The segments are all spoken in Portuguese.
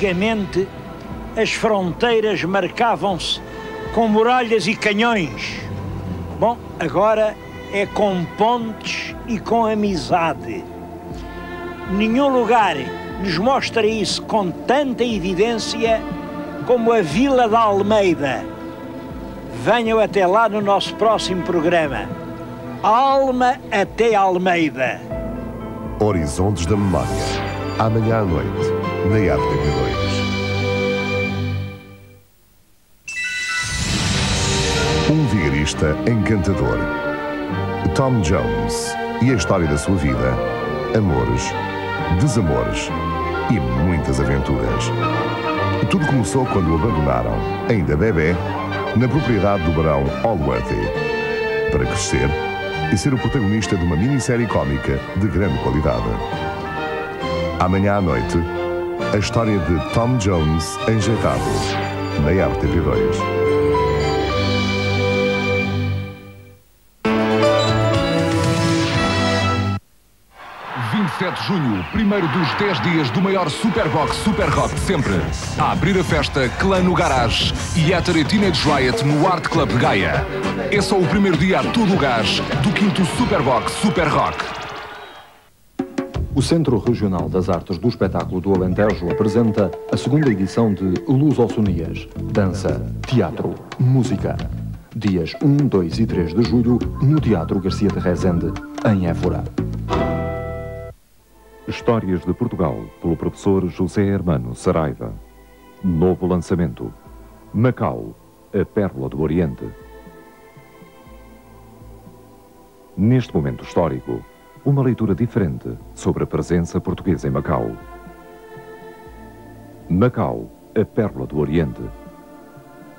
Antigamente, as fronteiras marcavam-se com muralhas e canhões. Bom, agora é com pontes e com amizade. Nenhum lugar nos mostra isso com tanta evidência como a Vila da Almeida. Venham até lá no nosso próximo programa. Alma até Almeida. Horizontes da Memória. Amanhã à noite, na RTP2. Um vigarista encantador. Tom Jones e a história da sua vida, amores, desamores e muitas aventuras. Tudo começou quando o abandonaram, ainda bebê, na propriedade do barão Allworthy, para crescer e ser o protagonista de uma minissérie cómica de grande qualidade. Amanhã à noite, a história de Tom Jones enjeitado, na RTP2. 27 de junho, primeiro dos 10 dias do maior Superbox Super Rock de sempre. A abrir a festa, Clã no Garage e Ether Teenage Riot no Art Club de Gaia. É só o primeiro dia a todo o gás do 5º Superbox Super Rock. O Centro Regional das Artes do Espetáculo do Alentejo apresenta a segunda edição de Lusosonias. Dança, teatro, música. Dias 1, 2 e 3 de julho, no Teatro Garcia de Rezende, em Évora. Histórias de Portugal, pelo professor José Hermano Saraiva. Novo lançamento. Macau, a Pérola do Oriente. Neste momento histórico, uma leitura diferente sobre a presença portuguesa em Macau. Macau, a Pérola do Oriente.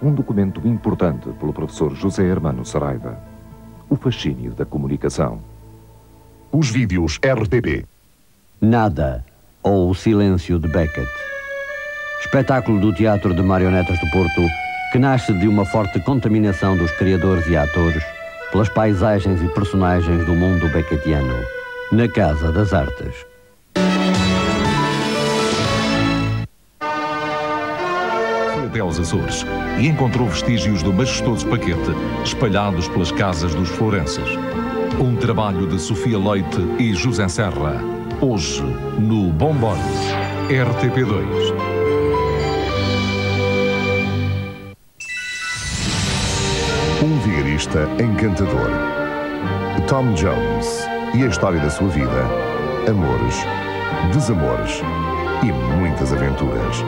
Um documento importante pelo professor José Hermano Saraiva. O fascínio da comunicação. Os vídeos RTP. Nada, ou O Silêncio de Beckett. Espetáculo do Teatro de Marionetas do Porto que nasce de uma forte contaminação dos criadores e atores pelas paisagens e personagens do mundo beckettiano, na Casa das Artes. Foi até aos Açores e encontrou vestígios do majestoso Paquete espalhados pelas casas dos Florenses. Um trabalho de Sofia Leite e José Serra. Hoje, no Bombom, RTP2. Um vigarista encantador. Tom Jones e a história da sua vida, amores, desamores e muitas aventuras.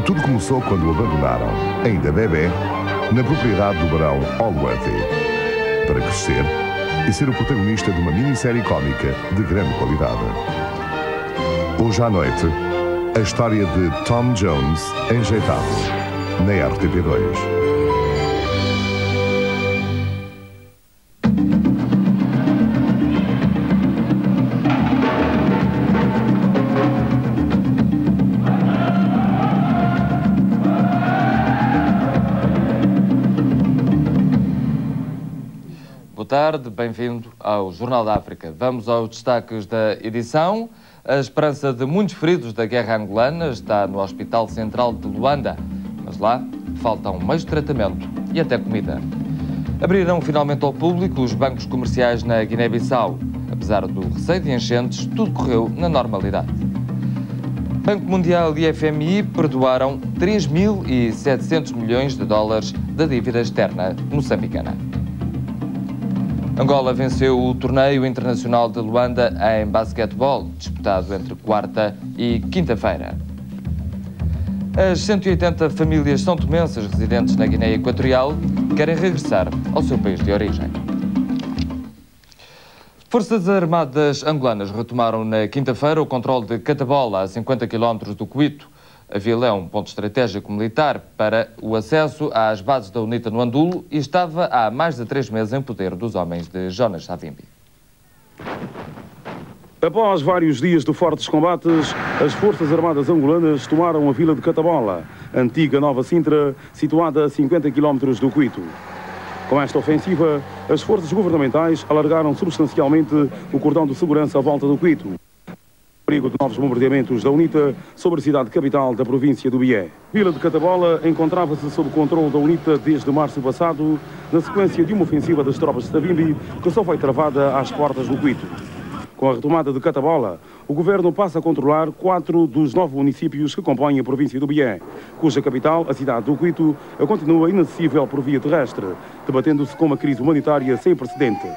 Tudo começou quando o abandonaram, ainda bebê, na propriedade do barão Allworthy, para crescer e ser o protagonista de uma minissérie cómica de grande qualidade. Hoje à noite, a história de Tom Jones enjeitado, na RTP2. Boa tarde, bem-vindo ao Jornal da África. Vamos aos destaques da edição. A esperança de muitos feridos da guerra angolana está no Hospital Central de Luanda, mas lá faltam meios de tratamento e até comida. Abriram finalmente ao público os bancos comerciais na Guiné-Bissau. Apesar do receio de enchentes, tudo correu na normalidade. Banco Mundial e FMI perdoaram 3.700 milhões de dólares da dívida externa moçambicana. Angola venceu o torneio internacional de Luanda em basquetebol, disputado entre quarta e quinta-feira. As 180 famílias são-tomenses residentes na Guiné Equatorial querem regressar ao seu país de origem. Forças Armadas angolanas retomaram na quinta-feira o controle de Catabola, a 50 km do Cuito. A vila é um ponto estratégico militar para o acesso às bases da UNITA no Andulo e estava há mais de 3 meses em poder dos homens de Jonas Savimbi. Após vários dias de fortes combates, as Forças Armadas angolanas tomaram a vila de Catabola, antiga Nova Sintra, situada a 50 km do Cuito. Com esta ofensiva, as forças governamentais alargaram substancialmente o cordão de segurança à volta do Cuito. perigo de novos bombardeamentos da UNITA sobre a cidade capital da província do Bié. Vila de Catabola encontrava-se sob controle da UNITA desde março passado, na sequência de uma ofensiva das tropas de Savimbi, que só foi travada às portas do Quito. Com a retomada de Catabola, o governo passa a controlar 4 dos 9 municípios que compõem a província do Bié, cuja capital, a cidade do Quito, continua inacessível por via terrestre, debatendo-se com uma crise humanitária sem precedentes.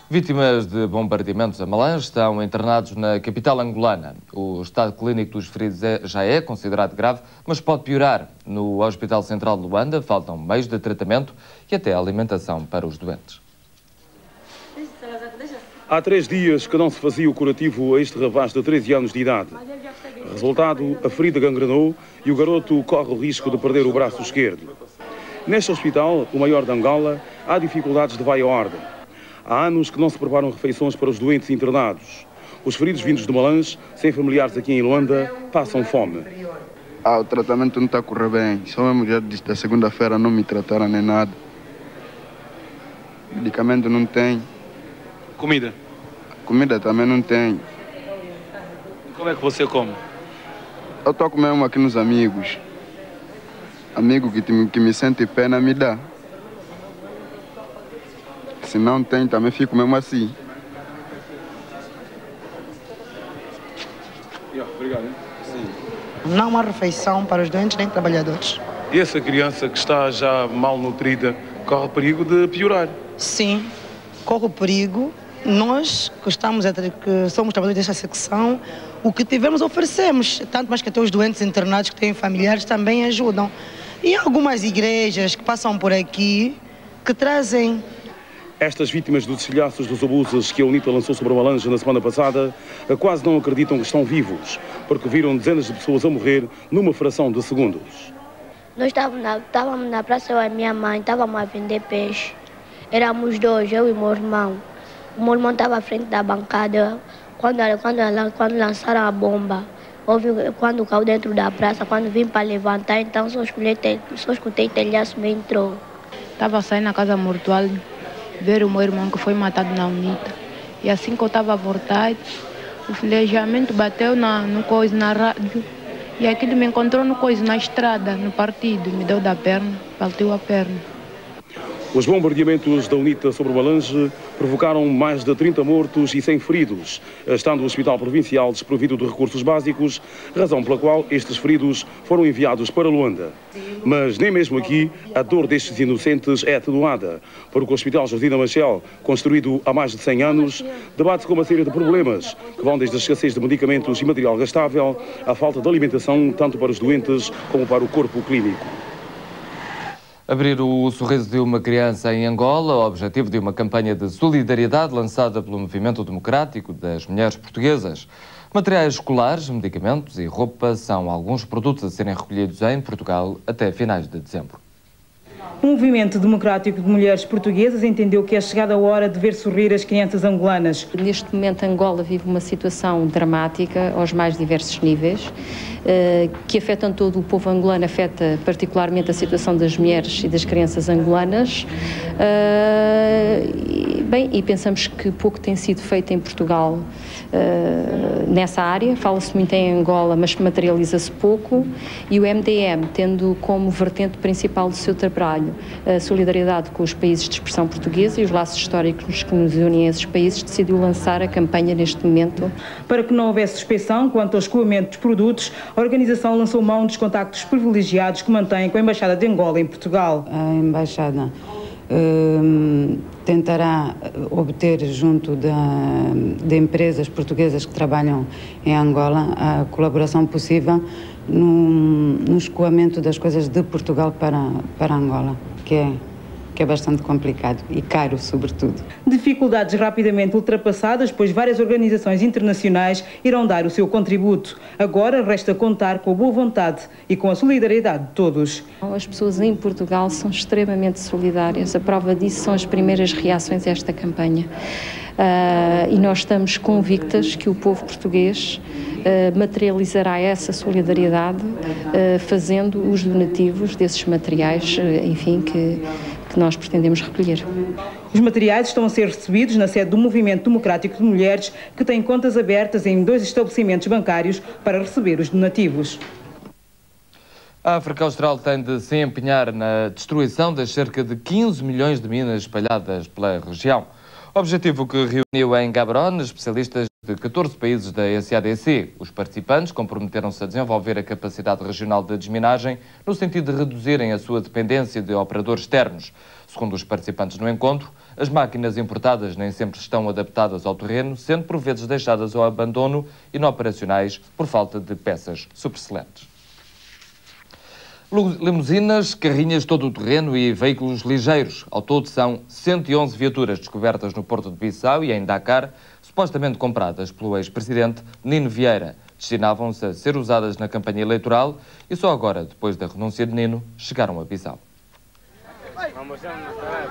Vítimas de bombardeamentos a Malange estão internados na capital angolana. O estado clínico dos feridos já é considerado grave, mas pode piorar. No Hospital Central de Luanda faltam meios de tratamento e até alimentação para os doentes. Há 3 dias que não se fazia o curativo a este rapaz de 13 anos de idade. Resultado, a ferida gangrenou e o garoto corre o risco de perder o braço esquerdo. Neste hospital, o maior de Angola, há dificuldades de vaia ordem. Há anos que não se preparam refeições para os doentes internados. Os feridos vindos de Malange, sem familiares aqui em Luanda, passam fome. O tratamento não está a correr bem. Só mesmo já da segunda-feira não me trataram nem nada. Medicamento não tem. Comida? Comida também não tem. Como é que você come? Eu estou a comer aqui nos amigos. Amigo que me sente pena me dá. Se não tem, também fico mesmo assim. Obrigado. Sim. Não há refeição para os doentes nem trabalhadores. E essa criança que está já mal nutrida corre perigo de piorar? Sim, corre o perigo. Nós que somos trabalhadores desta secção, o que tivermos oferecemos, tanto mais que até os doentes internados que têm familiares também ajudam. E algumas igrejas que passam por aqui que trazem. Estas vítimas dos estilhaços dos abusos que a UNITA lançou sobre a Malange na semana passada quase não acreditam que estão vivos, porque viram dezenas de pessoas a morrer numa fração de segundos. Nós estávamos na praça, eu e minha mãe, estávamos a vender peixe. Éramos 2, eu e meu irmão. O meu irmão estava à frente da bancada. Quando lançaram a bomba, quando caiu dentro da praça, quando vim para levantar, então só escutei telhaço me entrou. Estava saindo na casa mortuária, ver o meu irmão que foi matado na UNITA. E assim que eu estava a voltar, o flejamento bateu na rádio. E aquilo me encontrou na estrada, no partido, me deu da perna, partiu a perna. Os bombardeamentos da UNITA sobre Malange provocaram mais de 30 mortos e 100 feridos, estando o Hospital Provincial desprovido de recursos básicos, razão pela qual estes feridos foram enviados para Luanda. Mas nem mesmo aqui a dor destes inocentes é atenuada, porque o Hospital Josina Machel, construído há mais de 100 anos, debate-se com uma série de problemas, que vão desde a escassez de medicamentos e material gastável à falta de alimentação tanto para os doentes como para o corpo clínico. Abrir o sorriso de uma criança em Angola, o objetivo de uma campanha de solidariedade lançada pelo Movimento Democrático das Mulheres Portuguesas. Materiais escolares, medicamentos e roupa são alguns produtos a serem recolhidos em Portugal até finais de dezembro. O Movimento Democrático de Mulheres Portuguesas entendeu que é chegada a hora de ver sorrir as crianças angolanas. Neste momento, Angola vive uma situação dramática aos mais diversos níveis, que afetam todo o povo angolano, afeta particularmente a situação das mulheres e das crianças angolanas. E pensamos que pouco tem sido feito em Portugal nessa área. Fala-se muito em Angola, mas materializa-se pouco. E o MDM, tendo como vertente principal do seu trabalho a solidariedade com os países de expressão portuguesa e os laços históricos que nos unem a esses países, decidiu lançar a campanha neste momento. Para que não houvesse suspeição quanto ao escoamento dos produtos, a organização lançou mão dos contactos privilegiados que mantém com a Embaixada de Angola em Portugal. A Embaixada tentará obter junto de empresas portuguesas que trabalham em Angola a colaboração possível no escoamento das coisas de Portugal para Angola, que é bastante complicado e caro, sobretudo. Dificuldades rapidamente ultrapassadas, pois várias organizações internacionais irão dar o seu contributo. Agora resta contar com a boa vontade e com a solidariedade de todos. As pessoas em Portugal são extremamente solidárias. A prova disso são as primeiras reações a esta campanha. E nós estamos convictas que o povo português materializará essa solidariedade fazendo os donativos desses materiais, enfim, que que nós pretendemos recolher. Os materiais estão a ser recebidos na sede do Movimento Democrático de Mulheres, que tem contas abertas em 2 estabelecimentos bancários para receber os donativos. A África Austral tem de se empenhar na destruição das cerca de 15 milhões de minas espalhadas pela região. Objetivo que reuniu em Gaborone especialistas de 14 países da SADC. Os participantes comprometeram-se a desenvolver a capacidade regional de desminagem no sentido de reduzirem a sua dependência de operadores externos. Segundo os participantes no encontro, as máquinas importadas nem sempre estão adaptadas ao terreno, sendo por vezes deixadas ao abandono e não operacionais por falta de peças superexcelentes. Limusinas, carrinhas todo o terreno e veículos ligeiros. Ao todo são 111 viaturas descobertas no Porto de Bissau e em Dakar, supostamente compradas pelo ex-presidente Nino Vieira. Destinavam-se a ser usadas na campanha eleitoral e só agora, depois da renúncia de Nino, chegaram a Bissau.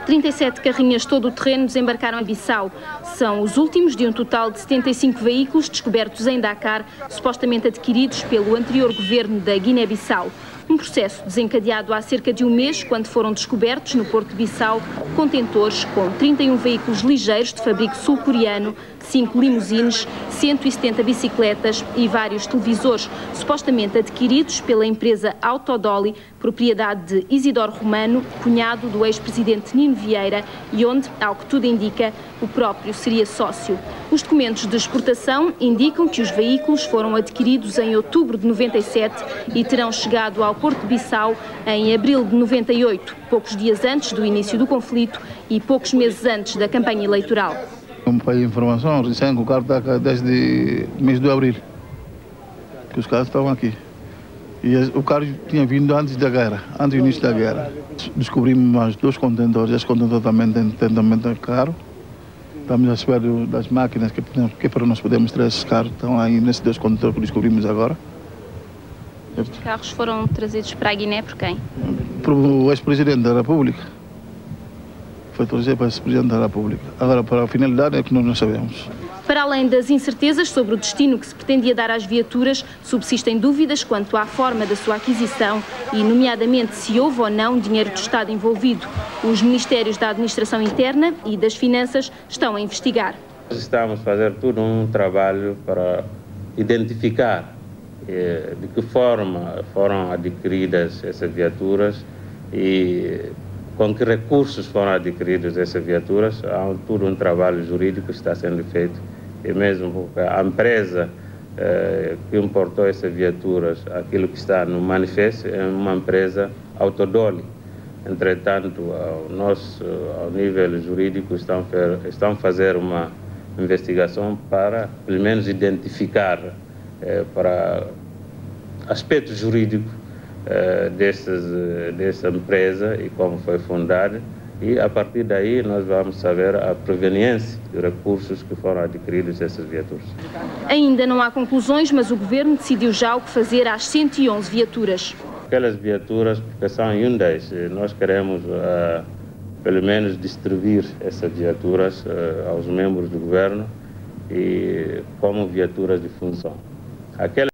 37 carrinhas todo-o-terreno desembarcaram em Bissau. São os últimos de um total de 75 veículos descobertos em Dakar, supostamente adquiridos pelo anterior governo da Guiné-Bissau. Um processo desencadeado há cerca de um mês, quando foram descobertos no Porto de Bissau contentores com 31 veículos ligeiros de fabrico sul-coreano, 5 limusines, 170 bicicletas e vários televisores, supostamente adquiridos pela empresa Autodoli, propriedade de Isidoro Romano, cunhado do ex-presidente Nino Vieira, e onde, ao que tudo indica, o próprio seria sócio. Os documentos de exportação indicam que os veículos foram adquiridos em outubro de 97 e terão chegado ao Porto de Bissau em abril de 98, poucos dias antes do início do conflito e poucos meses antes da campanha eleitoral. Como para a informação, recém que o carro está desde o mês de abril, que os carros estavam aqui. E o carro tinha vindo antes da guerra, antes do início da guerra. Descobrimos mais 2 contentores, esse contentor também é caro. Estamos à espera das máquinas que para nós podermos trazer esses carros. Estão aí nesses 2 contentores que descobrimos agora. Os carros foram trazidos para a Guiné por quem? Por o ex-presidente da República. Foi trazido para o ex-presidente da República. Agora, para a finalidade é que nós não sabemos. Para além das incertezas sobre o destino que se pretendia dar às viaturas, subsistem dúvidas quanto à forma da sua aquisição e, nomeadamente, se houve ou não dinheiro do Estado envolvido. Os Ministérios da Administração Interna e das Finanças estão a investigar. Estamos a fazer todo um trabalho para identificar de que forma foram adquiridas essas viaturas e com que recursos foram adquiridas essas viaturas. Há todo um trabalho jurídico que está sendo feito e mesmo porque a empresa que importou essas viaturas, aquilo que está no manifesto, é uma empresa Autodoli. Entretanto, ao nível jurídico, estão a fazer uma investigação para, pelo menos, identificar para aspecto jurídico dessa empresa e como foi fundada, e a partir daí nós vamos saber a proveniência de recursos que foram adquiridos dessas viaturas. Ainda não há conclusões, mas o Governo decidiu já o que fazer às 111 viaturas. Aquelas viaturas, porque são Hyundais, nós queremos pelo menos distribuir essas viaturas aos membros do Governo e como viaturas de função. Aquelas